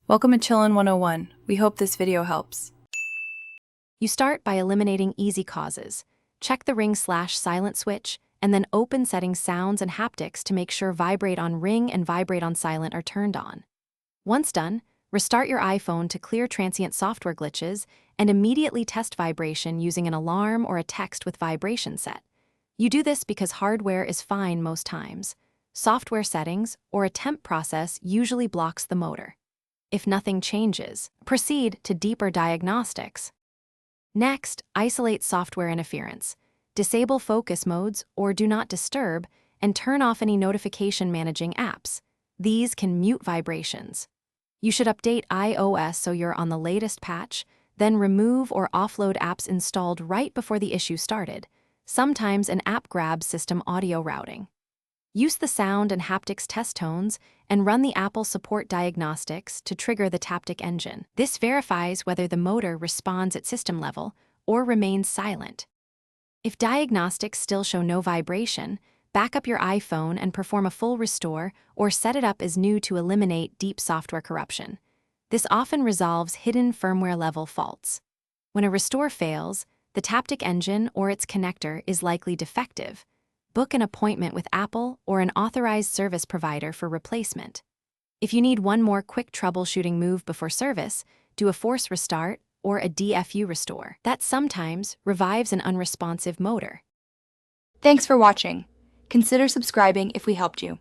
Welcome to Chillin' 101. We hope this video helps. You start by eliminating easy causes. Check the ring/silent switch, and then open settings sounds and haptics to make sure vibrate on ring and vibrate on silent are turned on. Once done, restart your iPhone to clear transient software glitches and immediately test vibration using an alarm or a text with vibration set. You do this because hardware is fine most times. Software settings or a temp process usually blocks the motor. If nothing changes, proceed to deeper diagnostics. Next, isolate software interference. Disable focus modes or do not disturb, and turn off any notification managing apps. These can mute vibrations. You should update iOS so you're on the latest patch, then remove or offload apps installed right before the issue started. Sometimes an app grabs system audio routing. Use the sound and haptics test tones and run the Apple support diagnostics to trigger the Taptic engine. This verifies whether the motor responds at system level or remains silent. If diagnostics still show no vibration, back up your iPhone and perform a full restore or set it up as new to eliminate deep software corruption. This often resolves hidden firmware level faults. When a restore fails, the Taptic engine or its connector is likely defective. Book an appointment with Apple or an authorized service provider for replacement. If you need one more quick troubleshooting move before service, do a force restart or a DFU restore. That sometimes revives an unresponsive motor. Thanks for watching. Consider subscribing if we helped you.